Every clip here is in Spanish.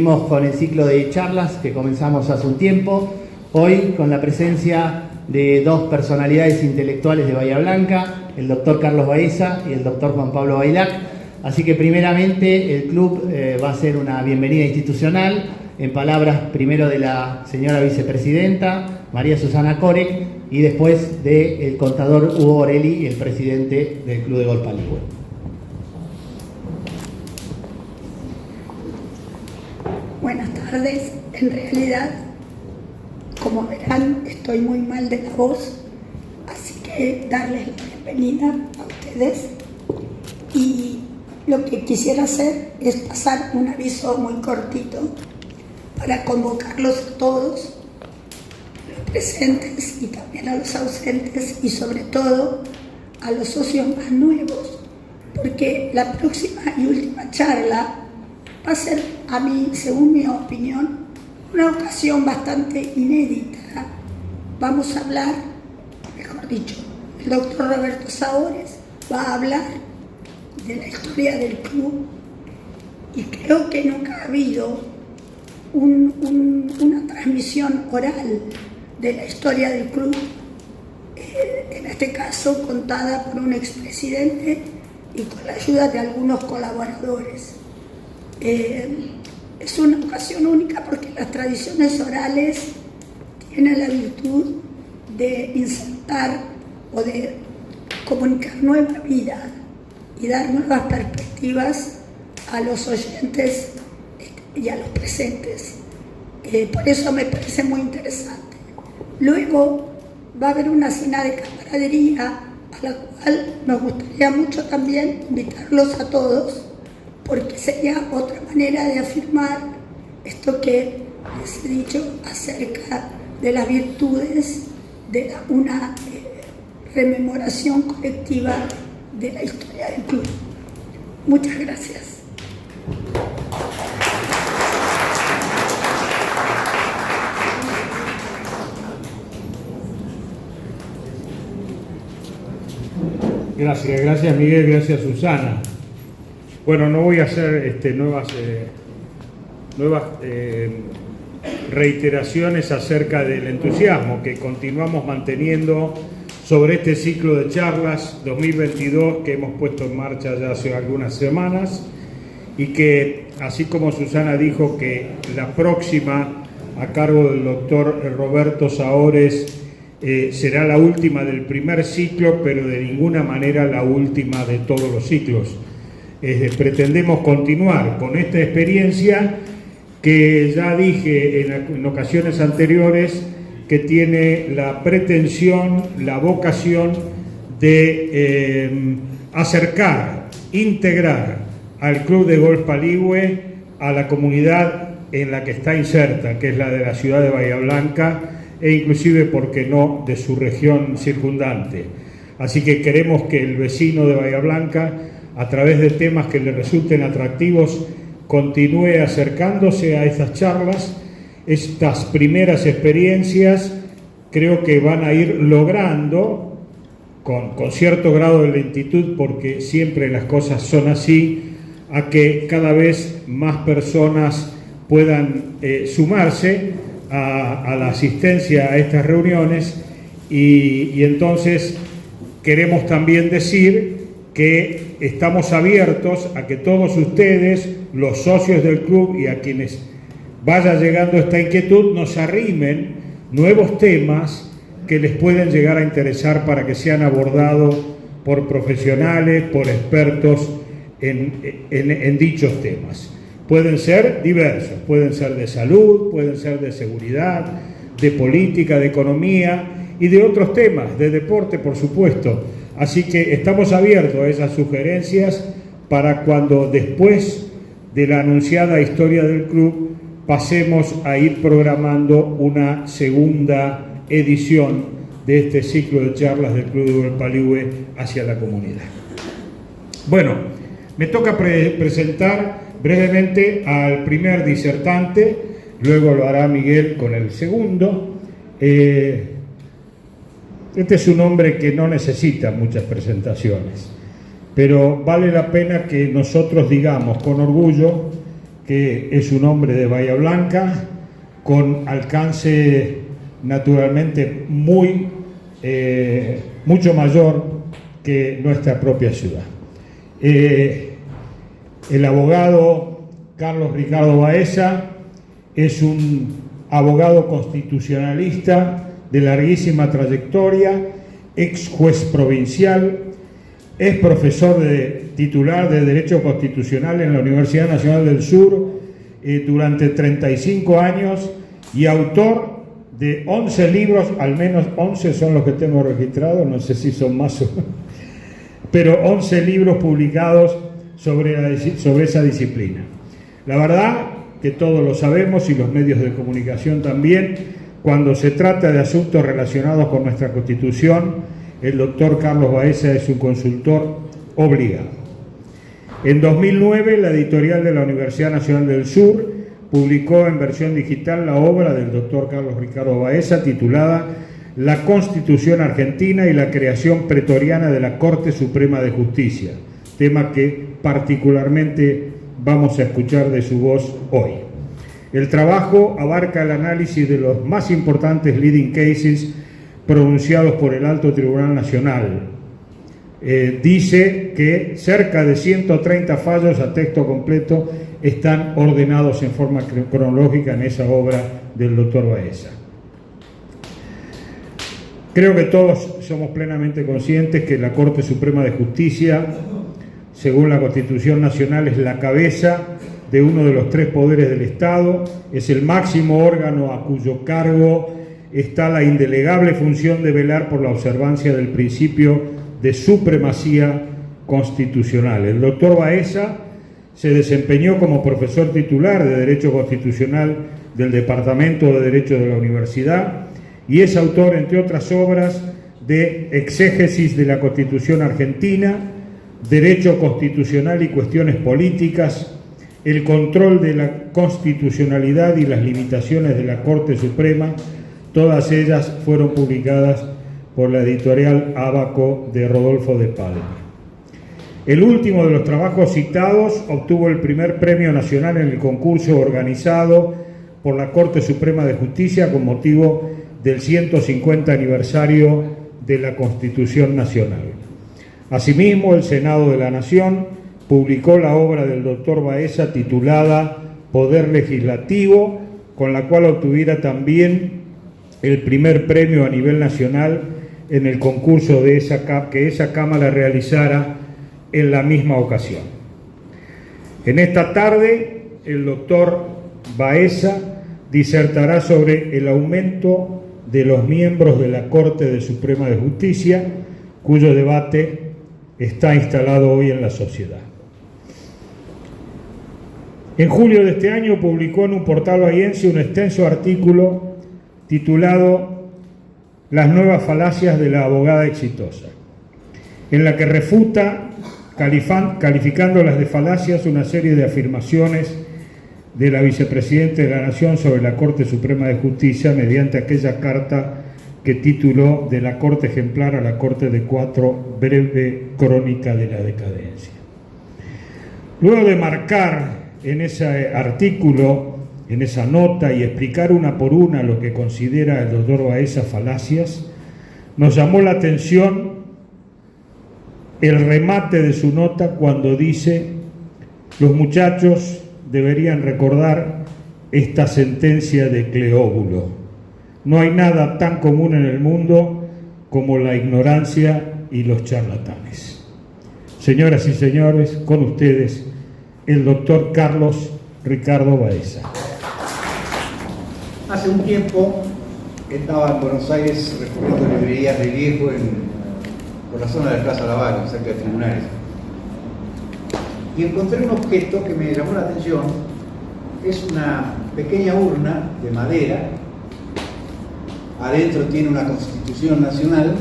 Seguimos con el ciclo de charlas que comenzamos hace un tiempo, hoy con la presencia de dos personalidades intelectuales de Bahía Blanca, el doctor Carlos Baeza y el doctor Juan Pablo Bailac. Así que primeramente el club va a hacer una bienvenida institucional en palabras primero de la señora vicepresidenta María Susana Corec y después del contador Hugo Orelli, el presidente del Club de Golf Paligüe. Buenas tardes. En realidad, como verán, estoy muy mal de la voz, así que darles la bienvenida a ustedes. Y lo que quisiera hacer es pasar un aviso muy cortito para convocarlos a todos, los presentes y también a los ausentes, y sobre todo a los socios más nuevos, porque la próxima y última charla va a ser, a mí, según mi opinión, una ocasión bastante inédita. Vamos a hablar, mejor dicho, el doctor Roberto Saores va a hablar de la historia del club, y creo que nunca ha habido una transmisión oral de la historia del club, en este caso contada por un expresidente y con la ayuda de algunos colaboradores. Es una ocasión única porque las tradiciones orales tienen la virtud de insertar o de comunicar nueva vida y dar nuevas perspectivas a los oyentes y a los presentes. Por eso me parece muy interesante. Luego va a haber una cena de camaradería a la cual nos gustaría mucho también invitarlos a todos, porque sería otra manera de afirmar esto que les he dicho acerca de las virtudes de una rememoración colectiva de la historia del club. Muchas gracias. Gracias Miguel, gracias Susana. Bueno, no voy a hacer nuevas reiteraciones acerca del entusiasmo que continuamos manteniendo sobre este ciclo de charlas 2022 que hemos puesto en marcha ya hace algunas semanas, y que, así como Susana dijo que la próxima a cargo del doctor Roberto Saores será la última del primer ciclo, pero de ninguna manera la última de todos los ciclos. Pretendemos continuar con esta experiencia que ya dije en ocasiones anteriores que tiene la pretensión, la vocación de acercar, integrar al Club de Golf Paligüe a la comunidad en la que está inserta, que es la de la ciudad de Bahía Blanca, e inclusive, por qué no, de su región circundante. Así que queremos que el vecino de Bahía Blanca, a través de temas que le resulten atractivos, continúe acercándose a estas charlas. Estas primeras experiencias creo que van a ir logrando, con cierto grado de lentitud, porque siempre las cosas son así, a que cada vez más personas puedan sumarse a la asistencia a estas reuniones, y entonces queremos también decir que estamos abiertos a que todos ustedes, los socios del club, y a quienes vaya llegando esta inquietud, nos arrimen nuevos temas que les pueden llegar a interesar para que sean abordados por profesionales, por expertos en dichos temas. Pueden ser diversos, pueden ser de salud, pueden ser de seguridad, de política, de economía y de otros temas, de deporte, por supuesto. Así que estamos abiertos a esas sugerencias para cuando, después de la anunciada historia del club, pasemos a ir programando una segunda edición de este ciclo de charlas del Club de Golf Paligüe hacia la comunidad. Bueno, me toca presentar brevemente al primer disertante, luego lo hará Miguel con el segundo. Este es un hombre que no necesita muchas presentaciones, pero vale la pena que nosotros digamos con orgullo que es un hombre de Bahía Blanca, con alcance naturalmente mucho mayor que nuestra propia ciudad. El abogado Carlos Ricardo Baeza es un abogado constitucionalista de larguísima trayectoria, ex juez provincial, es profesor titular de Derecho Constitucional en la Universidad Nacional del Sur durante 35 años y autor de 11 libros, al menos 11 son los que tengo registrados, no sé si son más o menos, pero 11 libros publicados sobre esa disciplina. La verdad que todos lo sabemos y los medios de comunicación también, cuando se trata de asuntos relacionados con nuestra Constitución, el doctor Carlos Baeza es un consultor obligado. En 2009, la editorial de la Universidad Nacional del Sur publicó en versión digital la obra del doctor Carlos Ricardo Baeza titulada La Constitución Argentina y la creación pretoriana de la Corte Suprema de Justicia, tema que particularmente vamos a escuchar de su voz hoy. El trabajo abarca el análisis de los más importantes leading cases pronunciados por el Alto Tribunal Nacional. Dice que cerca de 130 fallos a texto completo están ordenados en forma cronológica en esa obra del doctor Baeza. Creo que todos somos plenamente conscientes que la Corte Suprema de Justicia, según la Constitución Nacional, es la cabeza de uno de los 3 poderes del Estado, es el máximo órgano a cuyo cargo está la indelegable función de velar por la observancia del principio de supremacía constitucional. El doctor Baeza se desempeñó como profesor titular de Derecho Constitucional del Departamento de Derecho de la Universidad y es autor, entre otras obras, de Exégesis de la Constitución Argentina, Derecho Constitucional y Cuestiones Políticas, El control de la constitucionalidad y las limitaciones de la Corte Suprema. Todas ellas fueron publicadas por la editorial Ábaco de Rodolfo de Palma. El último de los trabajos citados obtuvo el primer premio nacional en el concurso organizado por la Corte Suprema de Justicia con motivo del 150 aniversario de la Constitución Nacional. Asimismo, el Senado de la Nación publicó la obra del doctor Baeza titulada Poder Legislativo, con la cual obtuviera también el primer premio a nivel nacional en el concurso que esa Cámara realizara en la misma ocasión. En esta tarde, el doctor Baeza disertará sobre el aumento de los miembros de la Corte Suprema de Justicia, cuyo debate está instalado hoy en la sociedad. En julio de este año publicó en un portal bahiense un extenso artículo titulado Las nuevas falacias de la abogada exitosa, en la que refuta, calificándolas de falacias, una serie de afirmaciones de la vicepresidenta de la Nación sobre la Corte Suprema de Justicia mediante aquella carta que tituló De la Corte Ejemplar a la Corte de Cuatro, breve crónica de la decadencia. Luego de marcar en ese artículo, en esa nota, y explicar una por una lo que considera el doctor Baeza falacias, nos llamó la atención el remate de su nota cuando dice: los muchachos deberían recordar esta sentencia de Cleóbulo. No hay nada tan común en el mundo como la ignorancia y los charlatanes. Señoras y señores, con ustedes, el doctor Carlos Ricardo Baeza. Hace un tiempo estaba en Buenos Aires recorriendo librerías de viejo por la zona de Plaza Lavalle, cerca de tribunales. Y encontré un objeto que me llamó la atención. Es una pequeña urna de madera. Adentro tiene una Constitución Nacional,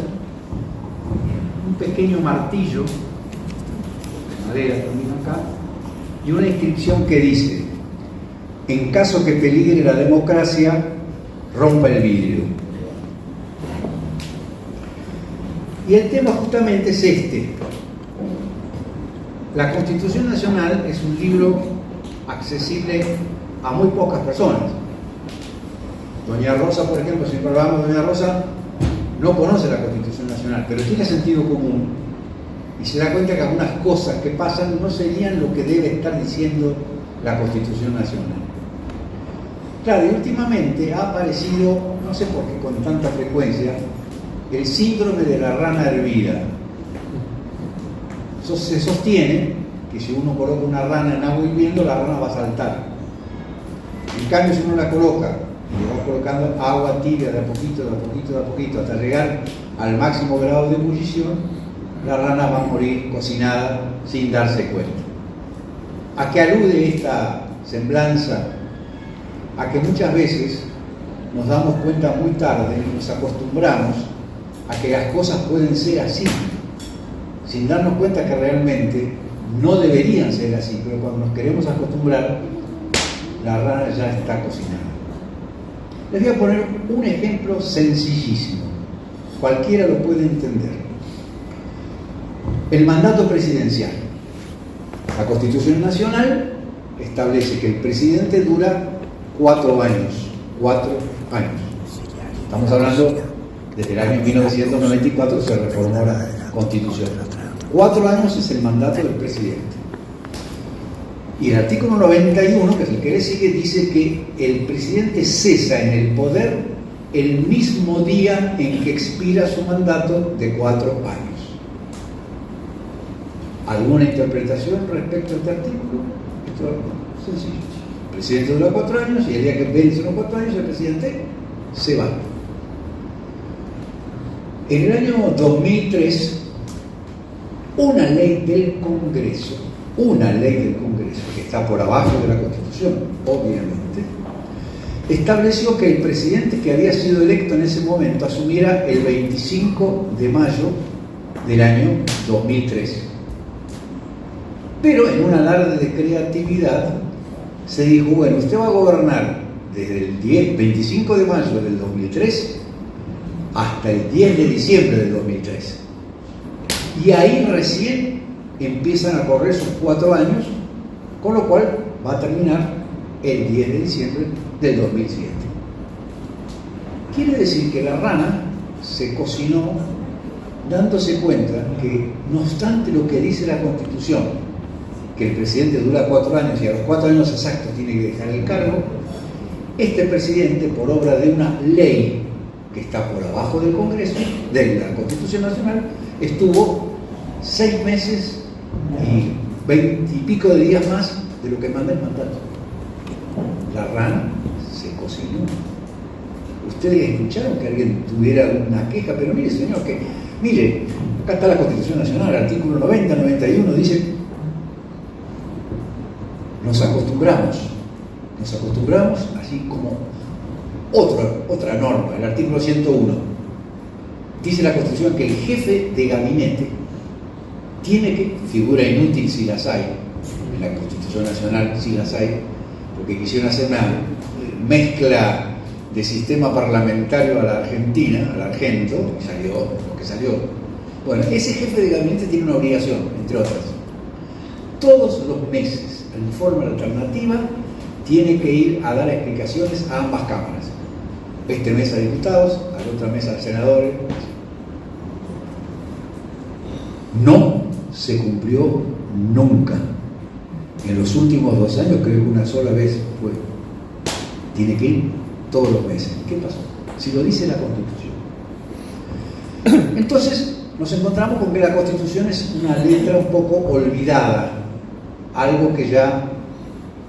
un pequeño martillo de madera también acá, y una inscripción que dice: en caso que peligre la democracia, rompa el vidrio. Y el tema justamente es este. La Constitución Nacional es un libro accesible a muy pocas personas. Doña Rosa, por ejemplo, siempre hablamos de Doña Rosa, no conoce la Constitución Nacional, pero tiene sentido común y se da cuenta que algunas cosas que pasan no serían lo que debe estar diciendo la Constitución Nacional. Claro, y últimamente ha aparecido, no sé por qué con tanta frecuencia, el síndrome de la rana hervida. Eso se sostiene que si uno coloca una rana en agua hirviendo, la rana va a saltar. En cambio, si uno la coloca y le va colocando agua tibia de a poquito, de a poquito, de a poquito, hasta llegar al máximo grado de ebullición, la rana va a morir cocinada sin darse cuenta. ¿A qué alude esta semblanza? A que muchas veces nos damos cuenta muy tarde y nos acostumbramos a que las cosas pueden ser así, sin darnos cuenta que realmente no deberían ser así, pero cuando nos queremos acostumbrar, la rana ya está cocinada. Les voy a poner un ejemplo sencillísimo, cualquiera lo puede entender. El mandato presidencial. La Constitución Nacional establece que el presidente dura 4 años. 4 años. Estamos hablando desde el año 1994 se reformó la Constitución. 4 años es el mandato del presidente. Y el artículo 91, que es el que le sigue, dice que el presidente cesa en el poder el mismo día en que expira su mandato de 4 años. ¿Alguna interpretación respecto a este artículo? Esto es sencillo. El presidente dura 4 años y el día que vencen los 4 años el presidente se va. En el año 2003, una ley del Congreso, que está por abajo de la Constitución, obviamente, estableció que el presidente que había sido electo en ese momento asumiera el 25 de mayo del año 2003. Pero en un alarde de creatividad se dijo, bueno, usted va a gobernar desde el 25 de mayo del 2003 hasta el 10 de diciembre del 2003. Y ahí recién empiezan a correr sus 4 años, con lo cual va a terminar el 10 de diciembre del 2007. Quiere decir que la rana se cocinó dándose cuenta que, no obstante lo que dice la Constitución, que el presidente dura 4 años y a los 4 años exactos tiene que dejar el cargo, este presidente, por obra de una ley que está por abajo del Congreso, de la Constitución Nacional, estuvo 6 meses y 20 y pico de días más de lo que manda el mandato. La rana se cocinó. Ustedes escucharon que alguien tuviera una queja, pero mire, señor, que mire, acá está la Constitución Nacional, artículo 90, 91, dice, nos acostumbramos, así como otra norma, el artículo 101. Dice la Constitución que el jefe de gabinete tiene que, figura inútil si las hay, en la Constitución Nacional si las hay, porque quisieron hacer una mezcla de sistema parlamentario a la Argentina, al argento, y salió lo que salió. Bueno, ese jefe de gabinete tiene una obligación, entre otras. Todos los meses, en forma alternativa, tiene que ir a dar explicaciones a ambas cámaras. Este mes a diputados, a la otra mes a senadores. No se cumplió nunca. En los últimos 2 años, creo que una sola vez fue. Tiene que ir todos los meses. ¿Qué pasó? Si lo dice la Constitución. Entonces, nos encontramos con que la Constitución es una letra un poco olvidada. Algo que ya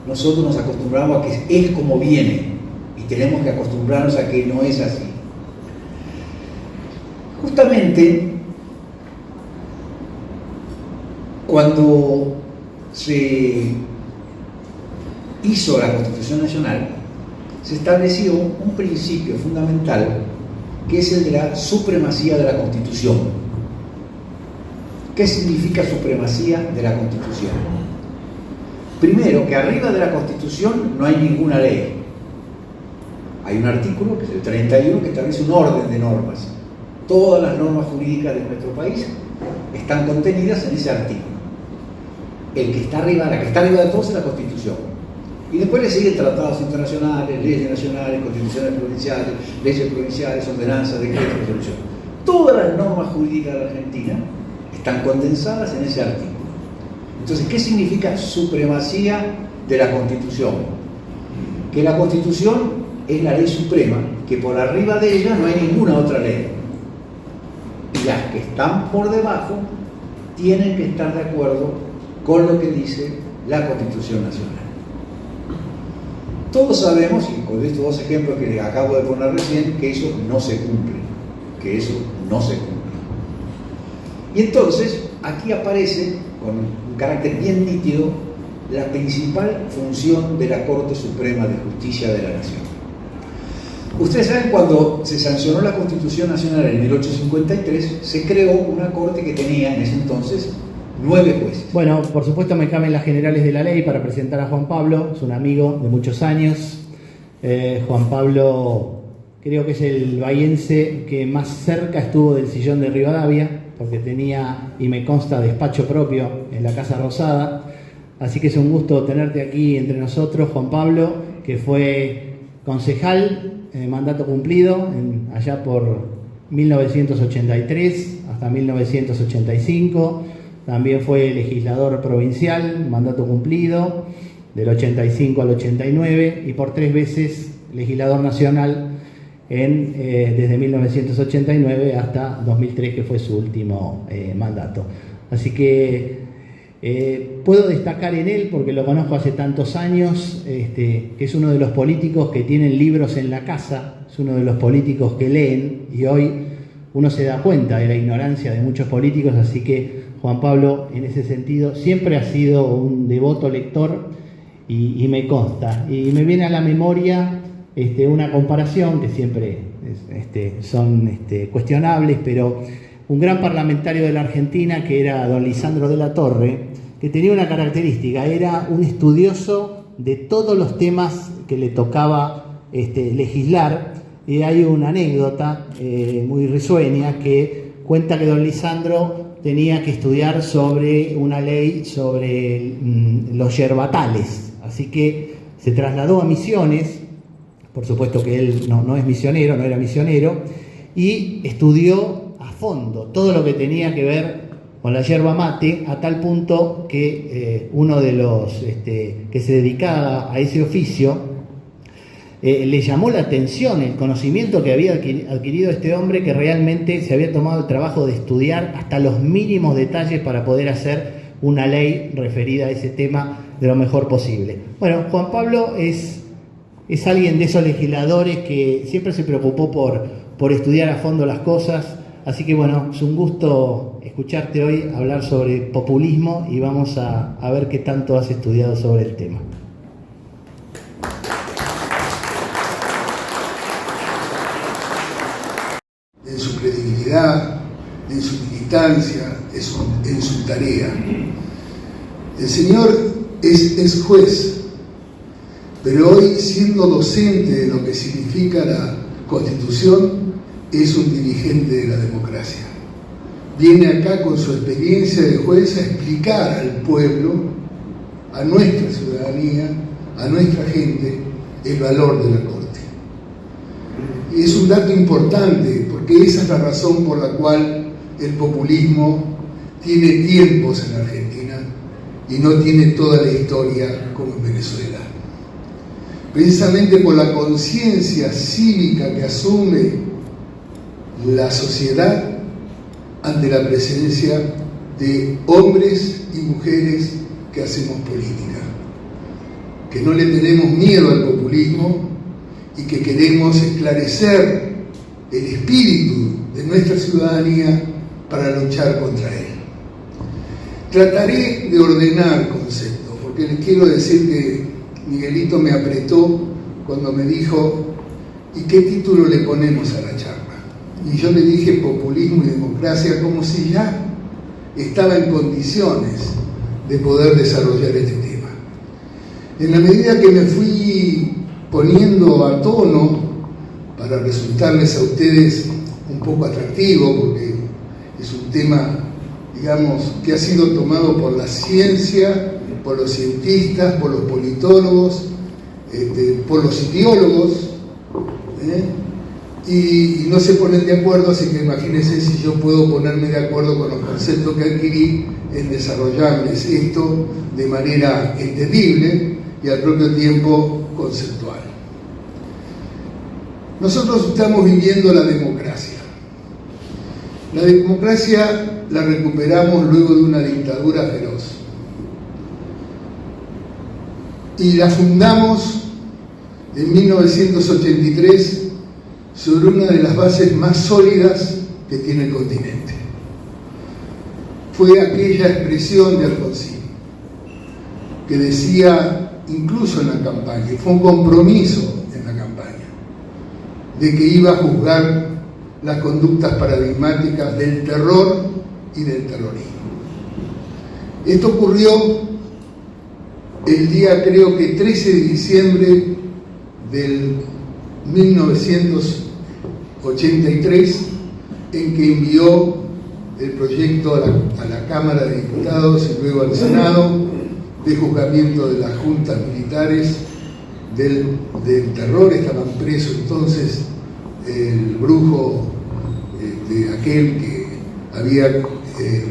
nosotros nos acostumbramos a que es como viene. Y tenemos que acostumbrarnos a que no es así. Justamente, cuando se hizo la Constitución Nacional, se estableció un principio fundamental que es el de la supremacía de la Constitución. ¿Qué significa supremacía de la Constitución? Primero, que arriba de la Constitución no hay ninguna ley. Hay un artículo, que es el 31, que establece un orden de normas. Todas las normas jurídicas de nuestro país están contenidas en ese artículo. La que está arriba de todos es la Constitución. Y después le siguen tratados internacionales, leyes nacionales, constituciones provinciales, leyes provinciales, ordenanzas, decretos, resoluciones. Todas las normas jurídicas de la Argentina están condensadas en ese artículo. Entonces, ¿qué significa supremacía de la Constitución? Que la Constitución es la ley suprema, que por arriba de ella no hay ninguna otra ley. Y las que están por debajo tienen que estar de acuerdo con lo que dice la Constitución Nacional. Todos sabemos, y con estos dos ejemplos que les acabo de poner recién, que eso no se cumple, Y entonces, aquí aparece, con un carácter bien nítido, la principal función de la Corte Suprema de Justicia de la Nación. Ustedes saben, cuando se sancionó la Constitución Nacional en 1853, se creó una Corte que tenía en ese entonces 9 jueces. Bueno, por supuesto me caben las generales de la ley para presentar a Juan Pablo, es un amigo de muchos años. Juan Pablo creo que es el bahiense que más cerca estuvo del sillón de Rivadavia, porque tenía, y me consta, despacho propio en la Casa Rosada. Así que es un gusto tenerte aquí entre nosotros, Juan Pablo, que fue concejal, mandato cumplido, allá por 1983 hasta 1985. También fue legislador provincial, mandato cumplido, del 85 al 89, y por 3 veces legislador nacional desde 1989 hasta 2003, que fue su último mandato. Así que puedo destacar en él, porque lo conozco hace tantos años, que es uno de los políticos que tienen libros en la casa, es uno de los políticos que leen, y hoy uno se da cuenta de la ignorancia de muchos políticos. Así que Juan Pablo, en ese sentido, siempre ha sido un devoto lector, y me consta. Y me viene a la memoria una comparación que siempre son cuestionables, pero un gran parlamentario de la Argentina, que era don Lisandro de la Torre, que tenía una característica: era un estudioso de todos los temas que le tocaba legislar. Y hay una anécdota muy risueña que cuenta que don Lisandro tenía que estudiar sobre una ley sobre los yerbatales. Así que se trasladó a Misiones, por supuesto que él no es misionero, no era misionero, y estudió a fondo todo lo que tenía que ver con la yerba mate, a tal punto que uno de los que se dedicaba a ese oficio le llamó la atención el conocimiento que había adquirido este hombre, que realmente se había tomado el trabajo de estudiar hasta los mínimos detalles para poder hacer una ley referida a ese tema de lo mejor posible. Bueno, Juan Pablo es alguien de esos legisladores que siempre se preocupó por estudiar a fondo las cosas. Así que bueno, es un gusto escucharte hoy hablar sobre populismo, y vamos a ver qué tanto has estudiado sobre el tema. En su credibilidad, en su militancia, en su tarea. El señor es juez, pero hoy, siendo docente de lo que significa la Constitución, es un dirigente de la democracia. Viene acá con su experiencia de juez a explicar al pueblo, a nuestra ciudadanía, a nuestra gente, el valor de la Corte. Y es un dato importante, porque esa es la razón por la cual el populismo tiene tiempos en Argentina y no tiene toda la historia como en Venezuela. Precisamente por la conciencia cívica que asume la sociedad ante la presencia de hombres y mujeres que hacemos política, que no le tenemos miedo al populismo y que queremos esclarecer el espíritu de nuestra ciudadanía para luchar contra él. Trataré de ordenar conceptos, porque les quiero decir que Miguelito me apretó cuando me dijo: ¿y qué título le ponemos a la charla? Y yo le dije populismo y democracia, como si ya estaba en condiciones de poder desarrollar este tema. En la medida que me fui poniendo a tono para resultarles a ustedes un poco atractivo, porque es un tema, digamos, que ha sido tomado por la ciencia, por los cientistas, por los politólogos por los ideólogos, y no se ponen de acuerdo, así que imagínense si yo puedo ponerme de acuerdo con los conceptos que adquirí en desarrollarles esto de manera entendible y al propio tiempo conceptual. Nosotros estamos viviendo la democracia. La democracia la recuperamos luego de una dictadura feroz. Y la fundamos en 1983 sobre una de las bases más sólidas que tiene el continente. Fue aquella expresión de Alfonsín que decía, incluso en la campaña, y fue un compromiso en la campaña, de que iba a juzgar las conductas paradigmáticas del terror y del terrorismo. Esto ocurrió el día, creo que 13 de diciembre del 1983, en que envió el proyecto a la Cámara de Diputados y luego al Senado de juzgamiento de las juntas militares del terror. Estaban presos entonces el brujo de aquel que había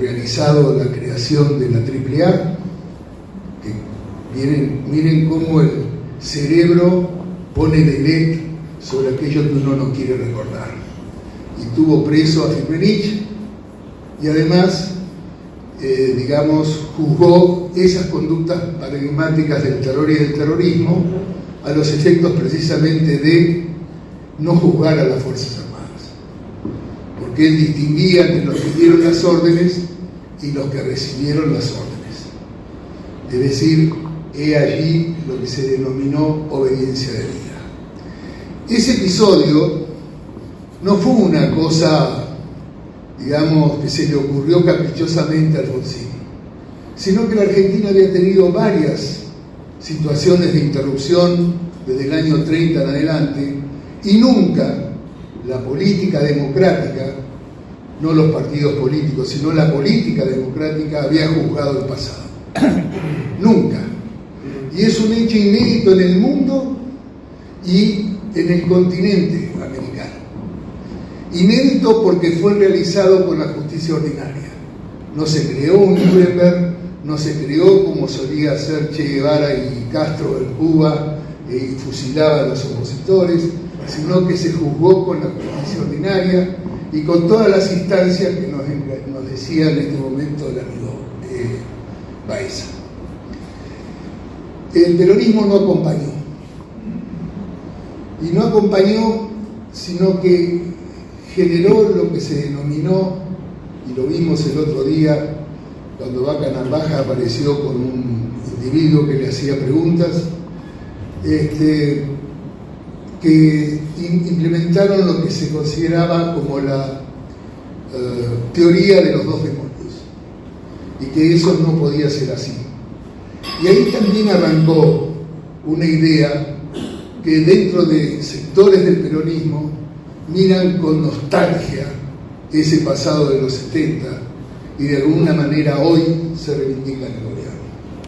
realizado la creación de la AAA. Miren cómo el cerebro pone delete sobre aquello que uno no quiere recordar. Y tuvo preso a Firmenich y además, juzgó esas conductas paradigmáticas del terror y del terrorismo a los efectos precisamente de no juzgar a las Fuerzas Armadas. Porque él distinguía entre los que dieron las órdenes y los que recibieron las órdenes. Es decir, he allí lo que se denominó obediencia de vida. Ese episodio no fue una cosa, que se le ocurrió caprichosamente a Alfonsín, sino que la Argentina había tenido varias situaciones de interrupción desde el año 30 en adelante, y nunca la política democrática, no los partidos políticos, sino la política democrática había juzgado el pasado. Nunca. Y es un hecho inédito en el mundo y en el continente americano. Inédito porque fue realizado con la justicia ordinaria. No se creó un Nuremberg, no se creó como solía hacer Che Guevara y Castro en Cuba y fusilaba a los opositores, sino que se juzgó con la justicia ordinaria y con todas las instancias que nos decía en este momento el amigo Baeza. El peronismo no acompañó. Y no acompañó, sino que generó lo que se denominó, y lo vimos el otro día, cuando Vaca Narvaja apareció con un individuo que le hacía preguntas, que implementaron lo que se consideraba como la teoría de los dos demonios, y que eso no podía ser así. Y ahí también arrancó una idea que dentro de sectores del peronismo miran con nostalgia ese pasado de los 70 y de alguna manera hoy se reivindican el gobierno.